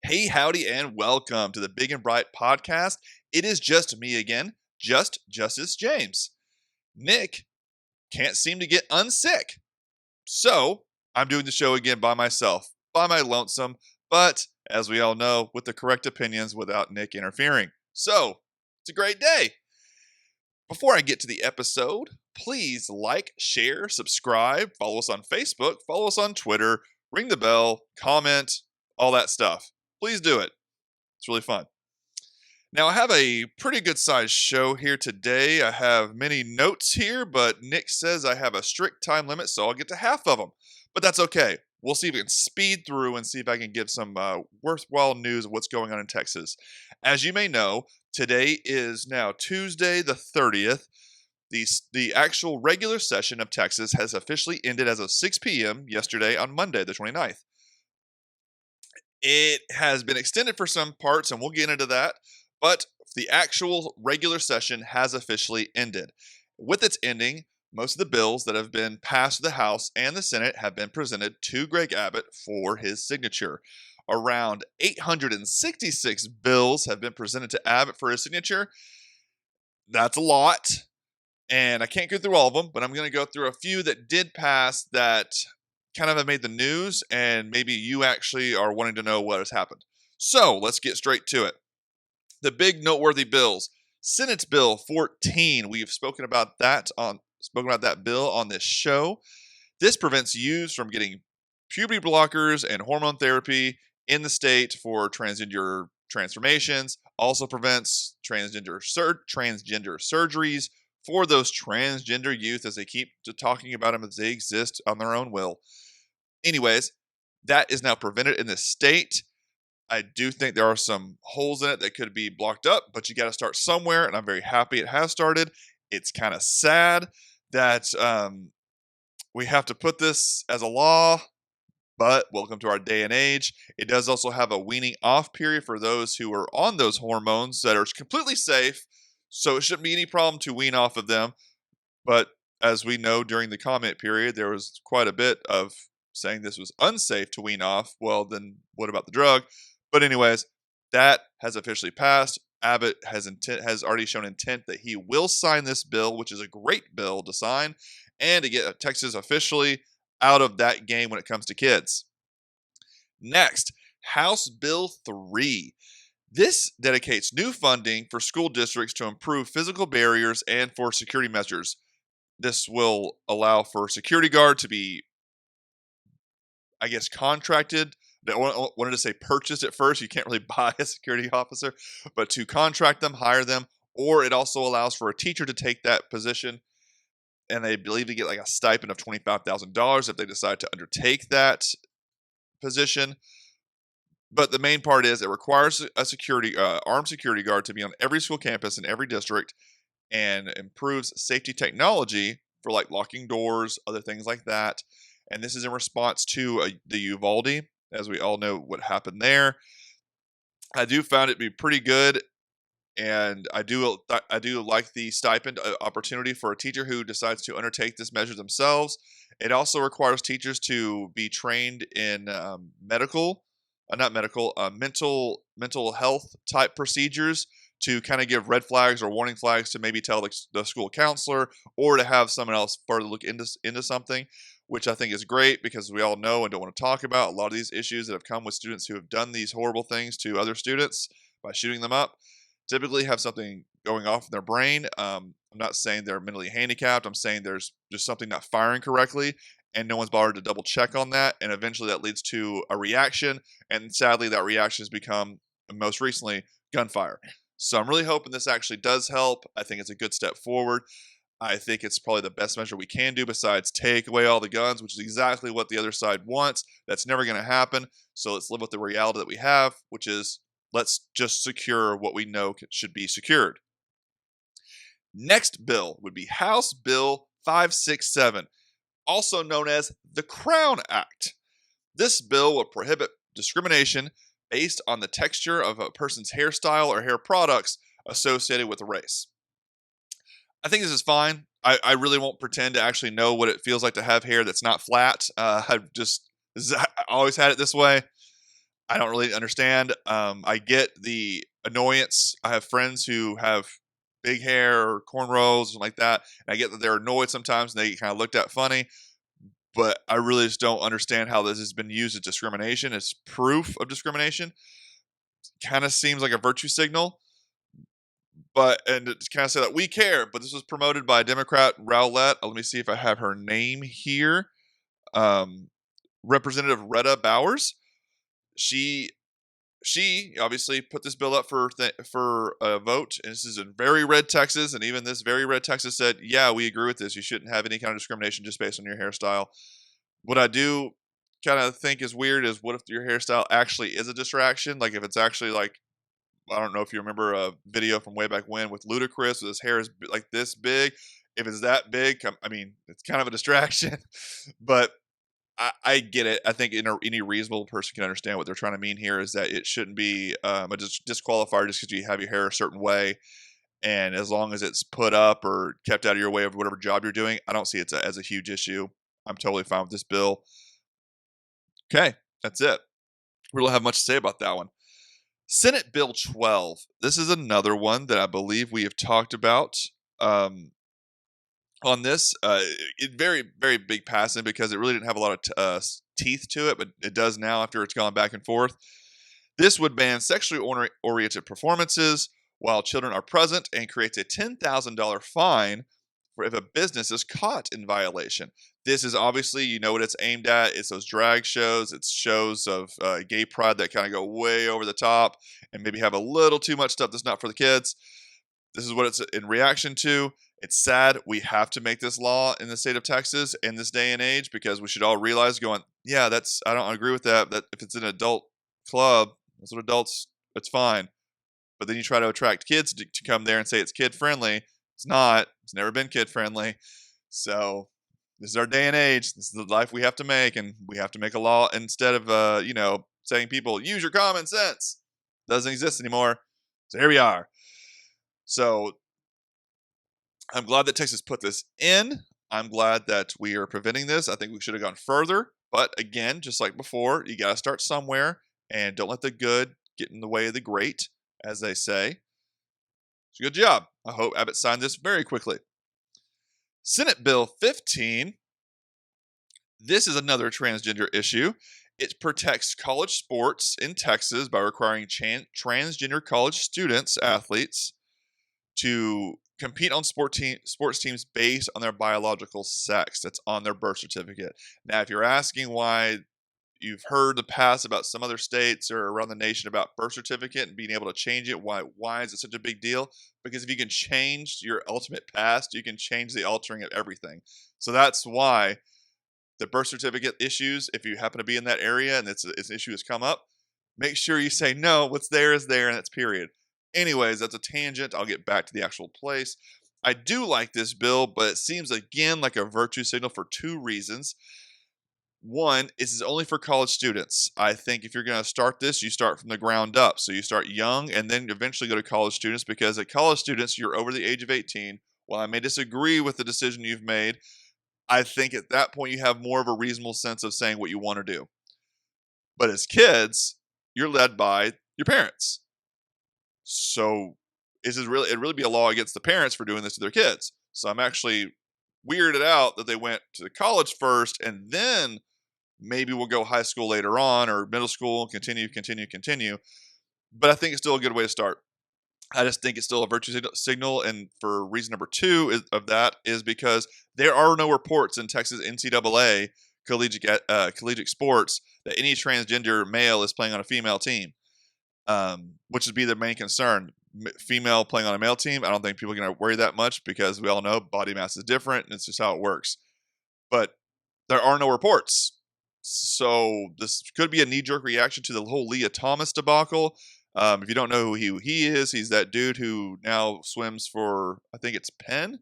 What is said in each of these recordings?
Hey, howdy, and welcome to the Big and Bright podcast. It is just me again, just Justice James. Nick can't seem to get unsick. So I'm doing the show again by myself, by my lonesome, but as we all know, with the correct opinions without Nick interfering. So it's a great day. Before I get to the episode, please like, share, subscribe, follow us on Facebook, follow us on Twitter, ring the bell, comment, all that stuff. Please do it. It's really fun. Now, I have a pretty good sized show here today. I have many notes here, but Nick says I have a strict time limit, so I'll get to half of them. But that's okay. We'll see if we can speed through and see if I can give some worthwhile news of what's going on in Texas. As you may know, today is now Tuesday the 30th. The actual regular session of Texas has officially ended as of 6 p.m. yesterday on Monday the 29th. It has been extended for some parts, and we'll get into that, but the actual regular session has officially ended. With its ending, most of the bills that have been passed to the House and the Senate have been presented to Greg Abbott for his signature. Around 866 bills have been presented to Abbott for his signature. That's a lot, and I can't go through all of them, but I'm going to go through a few that did pass that kind of have made the news, and maybe you actually are wanting to know what has happened. So let's get straight to it. The big noteworthy bills. Senate Bill 14. We've spoken about that bill on this show. This prevents youths from getting puberty blockers and hormone therapy in the state for transgender transformations. Also prevents transgender surgeries for those transgender youth, as they keep talking about them as they exist on their own will. Anyways, that is now prevented in the state. I do think there are some holes in it that could be blocked up, but you got to start somewhere, and I'm very happy it has started. It's kind of sad that we have to put this as a law, but welcome to our day and age. It does also have a weaning off period for those who are on those hormones that are completely safe, so it shouldn't be any problem to wean off of them. But as we know, during the comment period, there was quite a bit of saying this was unsafe to wean off. Well, then what about the drug? But anyways, that has officially passed. Abbott has already shown intent that he will sign this bill, which is a great bill to sign, and to get Texas officially out of that game when it comes to kids. Next, House Bill 3. This dedicates new funding for school districts to improve physical barriers and for security measures. This will allow for security guard to be, I guess, contracted. I wanted to say purchased at first. You can't really buy a security officer, but to contract them, hire them, or it also allows for a teacher to take that position, and they believe to get like a stipend of $25,000 if they decide to undertake that position. But the main part is it requires a armed security guard to be on every school campus in every district, and improves safety technology for like locking doors, other things like that. And this is in response to the Uvalde, as we all know what happened there. I do find it to be pretty good, and I do like the stipend opportunity for a teacher who decides to undertake this measure themselves. It also requires teachers to be trained in mental health type procedures, to kind of give red flags or warning flags to maybe tell the school counselor, or to have someone else further look into something, which I think is great, because we all know and don't want to talk about a lot of these issues that have come with students who have done these horrible things to other students by shooting them up. Typically have something going off in their brain. I'm not saying they're mentally handicapped. I'm saying there's just something not firing correctly, and no one's bothered to double check on that. And eventually that leads to a reaction. And sadly, that reaction has become, most recently, gunfire. So I'm really hoping this actually does help. I think it's a good step forward. I think it's probably the best measure we can do besides take away all the guns, which is exactly what the other side wants. That's never going to happen. So let's live with the reality that we have, which is let's just secure what we know should be secured. Next bill would be House Bill 567, also known as the Crown Act. This bill will prohibit discrimination based on the texture of a person's hairstyle or hair products associated with race. I think this is fine. I really won't pretend to actually know what it feels like to have hair that's not flat. I always had it this way. I don't really understand. I get the annoyance. I have friends who have big hair or cornrows or something like that, and I get that they're annoyed sometimes and they kind of looked at funny. But I really just don't understand how this has been used as discrimination. It's proof of discrimination. Kind of seems like a virtue signal, but and to kind of say that we care. But this was promoted by Democrat Rowlett. Let me see if I have her name here. Um, Representative Retta Bowers. She she obviously put this bill up for a vote, and this is in very red Texas, and even this very red Texas said, "Yeah, we agree with this. You shouldn't have any kind of discrimination just based on your hairstyle." What I do kind of think is weird is what if your hairstyle actually is a distraction? Like if it's actually like I don't know if you remember a video from way back when with Ludacris, with his hair is like this big. If it's that big, I mean, it's kind of a distraction, but I get it. I think any reasonable person can understand what they're trying to mean here is that it shouldn't be a disqualifier just because you have your hair a certain way. And as long as it's put up or kept out of your way of whatever job you're doing, I don't see it as a huge issue. I'm totally fine with this bill. Okay, that's it. We don't have much to say about that one. Senate Bill 12. This is another one that I believe we have talked about. On this, it very, very big passing because it really didn't have a lot of teeth to it, but it does now after it's gone back and forth. This would ban sexually oriented performances while children are present and creates a $10,000 fine for if a business is caught in violation. This is obviously, you know what it's aimed at. It's those drag shows. It's shows of gay pride that kind of go way over the top and maybe have a little too much stuff that's not for the kids. This is what it's in reaction to. It's sad we have to make this law in the state of Texas in this day and age because we should all realize yeah, I don't agree with that. That if it's an adult club, that's what adults, it's fine. But then you try to attract kids to come there and say it's kid friendly. It's not. It's never been kid friendly. So this is our day and age. This is the life we have to make, and we have to make a law instead of saying people use your common sense. Doesn't exist anymore. So here we are. So I'm glad that Texas put this in. I'm glad that we are preventing this. I think we should have gone further. But again, just like before, you got to start somewhere and don't let the good get in the way of the great, as they say. It's a good job. I hope Abbott signed this very quickly. Senate Bill 15. This is another transgender issue. It protects college sports in Texas by requiring transgender college students, athletes, to compete on sports teams based on their biological sex. That's on their birth certificate. Now, if you're asking why you've heard in the past about some other states or around the nation about birth certificate and being able to change it, why is it such a big deal? Because if you can change your ultimate past, you can change the altering of everything. So that's why the birth certificate issues, if you happen to be in that area and it's an issue has come up, make sure you say, no, what's there is there and that's period. Anyways, that's a tangent. I'll get back to the actual place. I do like this bill, but it seems again like a virtue signal for two reasons. One, this is only for college students. I think if you're going to start this, you start from the ground up. So you start young and then eventually go to college students because at college students, you're over the age of 18. While I may disagree with the decision you've made, I think at that point you have more of a reasonable sense of saying what you want to do. But as kids, you're led by your parents. So it'd really be a law against the parents for doing this to their kids. So I'm actually weirded out that they went to college first and then maybe we'll go high school later on or middle school, continue. But I think it's still a good way to start. I just think it's still a virtue signal. And for reason number two of that is because there are no reports in Texas NCAA collegiate sports that any transgender male is playing on a female team. Which would be the main concern. Female playing on a male team, I don't think people are going to worry that much because we all know body mass is different and it's just how it works. But there are no reports. So this could be a knee-jerk reaction to the whole Leah Thomas debacle. If you don't know who he is, he's that dude who now swims for, I think it's Penn,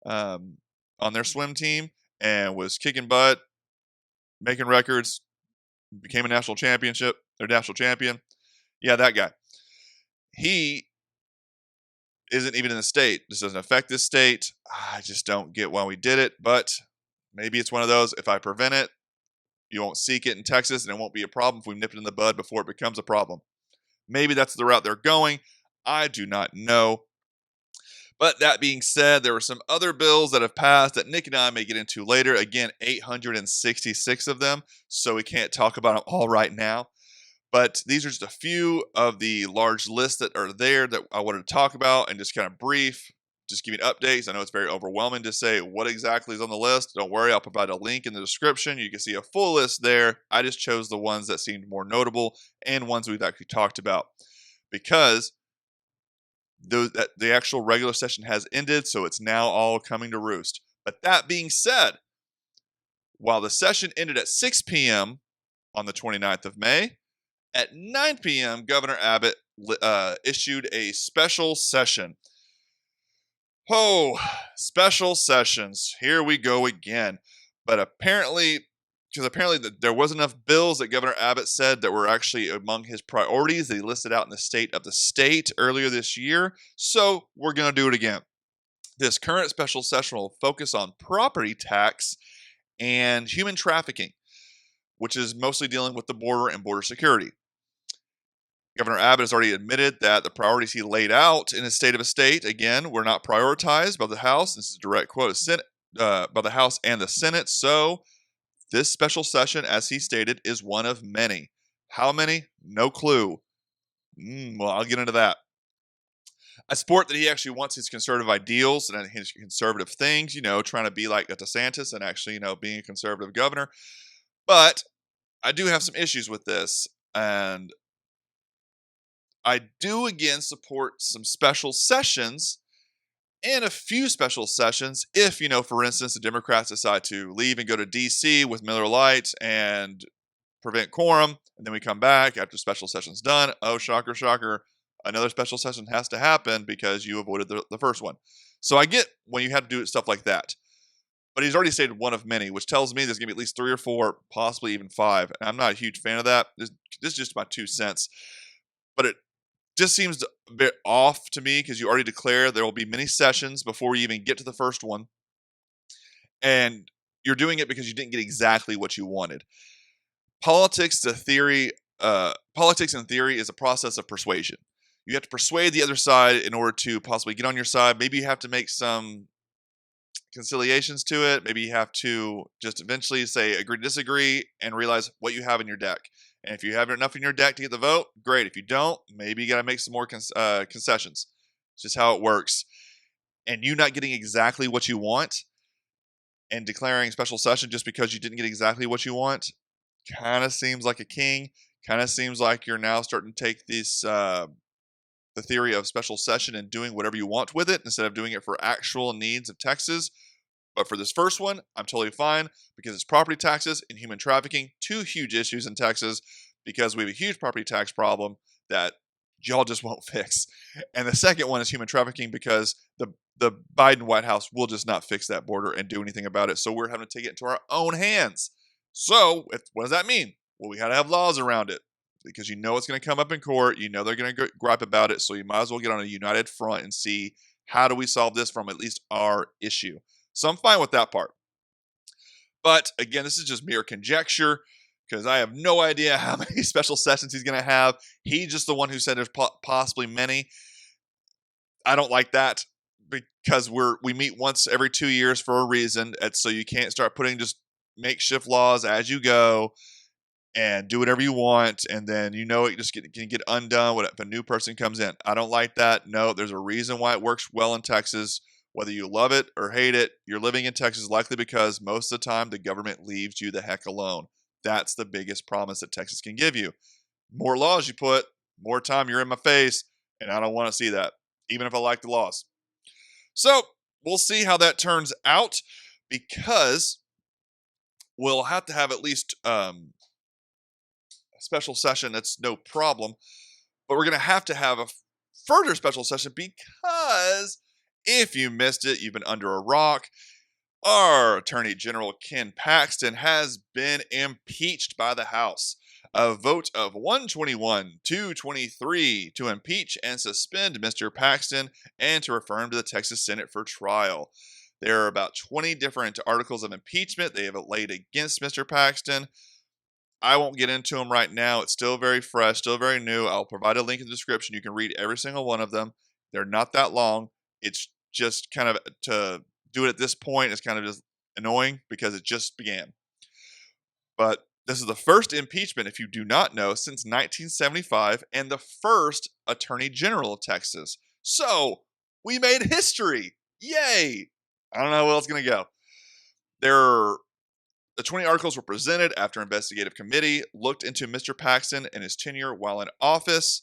on their swim team and was kicking butt, making records, became a national champion. Yeah, that guy. He isn't even in the state. This doesn't affect this state. I just don't get why we did it, but maybe it's one of those, if I prevent it, You won't seek it in Texas, and it won't be a problem if we nip it in the bud before it becomes a problem. Maybe that's the route they're going. I do not know. But that being said, there were some other bills that have passed that Nick and I may get into later. Again, 866 of them, so we can't talk about them all right now. But these are just a few of the large lists that are there that I wanted to talk about and just kind of brief, just giving updates. I know it's very overwhelming to say what exactly is on the list. Don't worry, I'll provide a link in the description. You can see a full list there. I just chose the ones that seemed more notable and ones we've actually talked about because the actual regular session has ended, so it's now all coming to roost. But that being said, while the session ended at 6 p.m. on the 29th of May, at 9 p.m., Governor Abbott issued a special session. Oh, special sessions. Here we go again. But apparently there wasn't enough bills that Governor Abbott said that were actually among his priorities that he listed out in the state of the state earlier this year. So we're going to do it again. This current special session will focus on property tax and human trafficking, which is mostly dealing with the border and border security. Governor Abbott has already admitted that the priorities he laid out in his state of a state, again, were not prioritized by the House. This is a direct quote by the House and the Senate. So this special session, as he stated, is one of many. How many? No clue. Well, I'll get into that. I support that he actually wants his conservative ideals and his conservative things, trying to be like a DeSantis and actually, being a conservative governor. But I do have some issues with this. And I do, again, support some special sessions and a few special sessions if, for instance, the Democrats decide to leave and go to D.C. with Miller Lite and prevent quorum, and then we come back after special session's done. Oh, shocker, shocker. Another special session has to happen because you avoided the first one. So I get when you have to do stuff like that. But he's already stated one of many, which tells me there's going to be at least 3 or 4, possibly even 5. And I'm not a huge fan of that. This is just my 2 cents. But it just seems a bit off to me because you already declare there will be many sessions before you even get to the first one. And you're doing it because you didn't get exactly what you wanted. Politics in theory is a process of persuasion. You have to persuade the other side in order to possibly get on your side. Maybe you have to make some conciliations to it. Maybe you have to just eventually say agree to disagree and realize what you have in your deck. And if you have enough in your deck to get the vote, great. If you don't, maybe you got to make some more concessions. It's just how it works. And you not getting exactly what you want and declaring special session just because you didn't get exactly what you want kind of seems like a king. Kind of seems like you're now starting to take this the theory of special session and doing whatever you want with it instead of doing it for actual needs of Texas. But for this first one, I'm totally fine because it's property taxes and human trafficking, 2 huge issues in Texas because we have a huge property tax problem that y'all just won't fix. And the second one is human trafficking because the Biden White House will just not fix that border and do anything about it. So we're having to take it into our own hands. So what does that mean? Well, we got to have laws around it because it's going to come up in court. They're going to gripe about it. So you might as well get on a united front and see how do we solve this from at least our issue. So I'm fine with that part. But again, this is just mere conjecture because I have no idea how many special sessions he's going to have. He's just the one who said there's possibly many. I don't like that because we meet once every 2 years for a reason. And so you can't start putting just makeshift laws as you go and do whatever you want. And then it just can get undone if a new person comes in. I don't like that. No, there's a reason why it works well in Texas. Whether you love it or hate it, you're living in Texas likely because most of the time the government leaves you the heck alone. That's the biggest promise that Texas can give you. More laws you put, more time you're in my face, and I don't want to see that, even if I like the laws. So we'll see how that turns out because we'll have to have at least a special session. That's no problem. But we're going to have a further special session because if you missed it, you've been under a rock. Our Attorney General Ken Paxton has been impeached by the House. A vote of 121-223 to impeach and suspend Mr. Paxton and to refer him to the Texas Senate for trial. There are about 20 different articles of impeachment they have laid against Mr. Paxton. I won't get into them right now. It's still very fresh, still very new. I'll provide a link in the description. You can read every single one of them. They're not that long. It's just kind of to do it at this point is kind of just annoying because it just began. But this is the first impeachment, if you do not know, since 1975 and the first Attorney General of Texas. So we made history. Yay. I don't know how else it's going to go. The 20 articles were presented after an investigative committee looked into Mr. Paxton and his tenure while in office.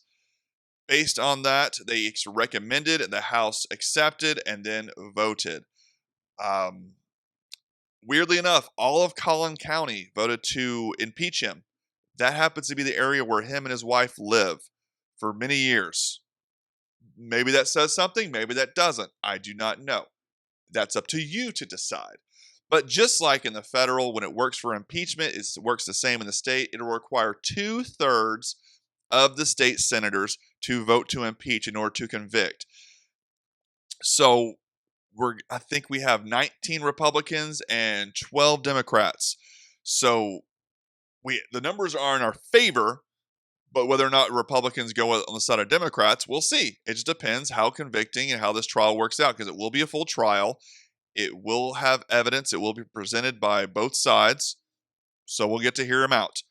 Based on that, they recommended, the House accepted, and then voted. Weirdly enough, all of Collin County voted to impeach him. That happens to be the area where him and his wife live for many years. Maybe that says something, maybe that doesn't. I do not know. That's up to you to decide. But just like in the federal, when it works for impeachment, it works the same in the state. It'll require 2/3 of the state senators to vote to impeach in order to convict. So I think we have 19 Republicans and 12 Democrats. So the numbers are in our favor, but whether or not Republicans go on the side of Democrats, we'll see. It just depends how convicting and how this trial works out, because it will be a full trial. It will have evidence. It will be presented by both sides. So we'll get to hear him out.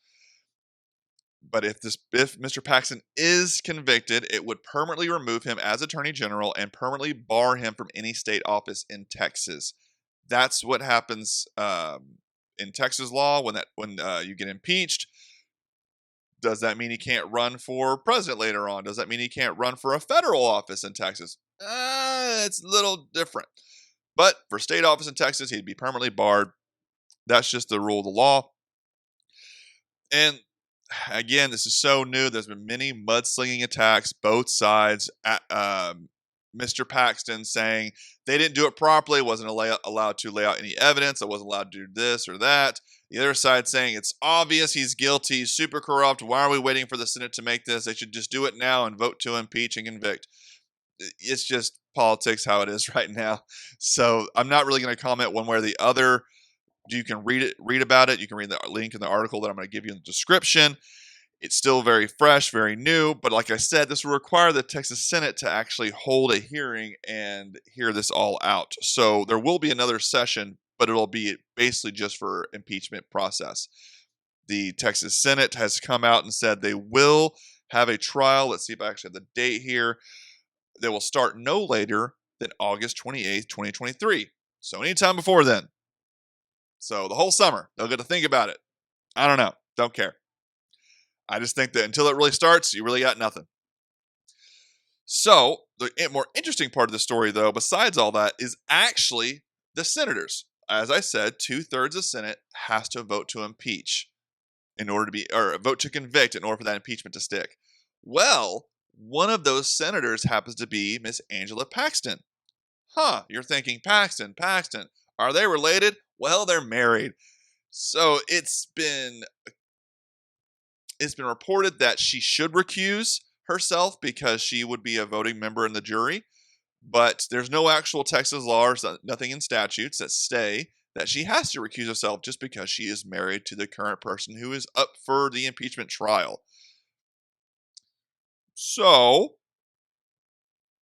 But if Mr. Paxton is convicted, it would permanently remove him as Attorney General and permanently bar him from any state office in Texas. That's what happens in Texas law when you get impeached. Does that mean he can't run for president later on? Does that mean he can't run for a federal office in Texas? It's a little different. But for state office in Texas, he'd be permanently barred. That's just the rule of the law. And again, this is so new. There's been many mudslinging attacks, both sides. Mr. Paxton saying they didn't do it properly, wasn't allowed to lay out any evidence, I wasn't allowed to do this or that. The other side saying it's obvious he's guilty, he's super corrupt. Why are we waiting for the Senate to make this? They should just do it now and vote to impeach and convict. It's just politics how it is right now. So I'm not really going to comment one way or the other. You can read about it. You can read the link in the article that I'm going to give you in the description. It's still very fresh, very new. But like I said, this will require the Texas Senate to actually hold a hearing and hear this all out. So there will be another session, but it'll be basically just for impeachment process. The Texas Senate has come out and said they will have a trial. Let's see if I actually have the date here. They will start no later than August 28th, 2023. So anytime before then. So the whole summer, they'll get to think about it. I don't know. Don't care. I just think that until it really starts, you really got nothing. So the more interesting part of the story, though, besides all that, is actually the senators. As I said, 2/3 of the Senate has to vote to impeach or vote to convict in order for that impeachment to stick. Well, one of those senators happens to be Miss Angela Paxton. You're thinking Paxton. Are they related? Well, they're married. So it's been reported that she should recuse herself because she would be a voting member in the jury. But there's no actual Texas law or nothing in statutes that say that she has to recuse herself just because she is married to the current person who is up for the impeachment trial. So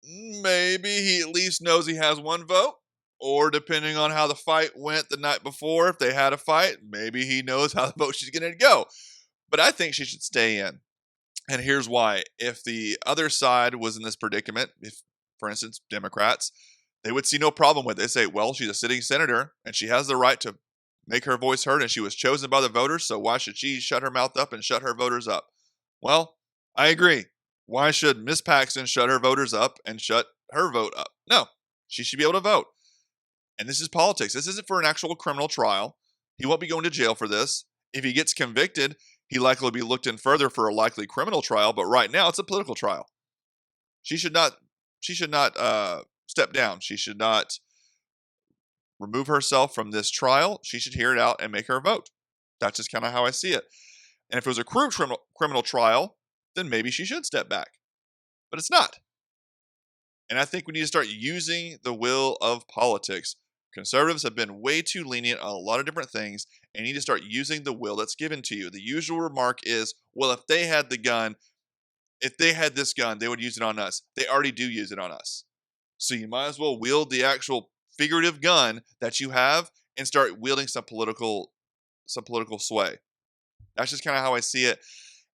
maybe he at least knows he has one vote. Or depending on how the fight went the night before, if they had a fight, maybe he knows how the vote she's going to go. But I think she should stay in. And here's why. If the other side was in this predicament, if, for instance, Democrats, they would see no problem with it. They say, well, she's a sitting senator, and she has the right to make her voice heard, and she was chosen by the voters, so why should she shut her mouth up and shut her voters up? Well, I agree. Why should Miss Paxton shut her voters up and shut her vote up? No, she should be able to vote. And this is politics. This isn't for an actual criminal trial. He won't be going to jail for this. If he gets convicted, he likely will be looked in further for a likely criminal trial. But right now, it's a political trial. She should not step down. She should not remove herself from this trial. She should hear it out and make her vote. That's just kind of how I see it. And if it was a criminal trial, then maybe she should step back. But it's not. And I think we need to start using the will of politics. Conservatives have been way too lenient on a lot of different things, and you need to start using the will that's given to you. The usual remark is, well, if they had this gun, they would use it on us. They already do use it on us. So you might as well wield the actual figurative gun that you have and start wielding some political sway. That's just kind of how I see it.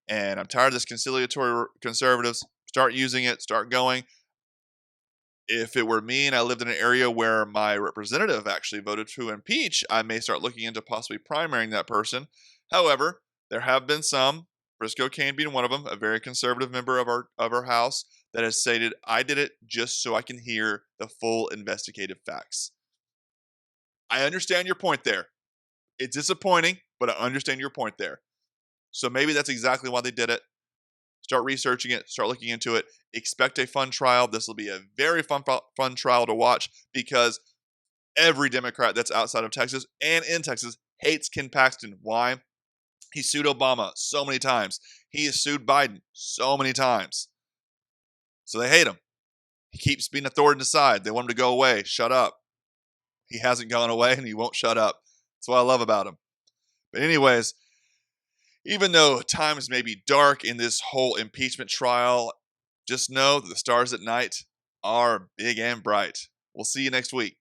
And I'm tired of this conciliatory conservatives. Start using it, start going. If it were me and I lived in an area where my representative actually voted to impeach, I may start looking into possibly primarying that person. However, there have been some, Briscoe Kane being one of them, a very conservative member of our House, that has stated, I did it just so I can hear the full investigative facts. I understand your point there. It's disappointing, but I understand your point there. So maybe that's exactly why they did it. Start researching it, start looking into it. Expect a fun trial. This will be a very fun trial to watch because every Democrat that's outside of Texas and in Texas hates Ken Paxton. Why? He sued Obama so many times. He has sued Biden so many times. So they hate him. He keeps being a thorn in the side. They want him to go away. Shut up. He hasn't gone away and he won't shut up. That's what I love about him. But anyways, even though times may be dark in this whole impeachment trial, just know that the stars at night are big and bright. We'll see you next week.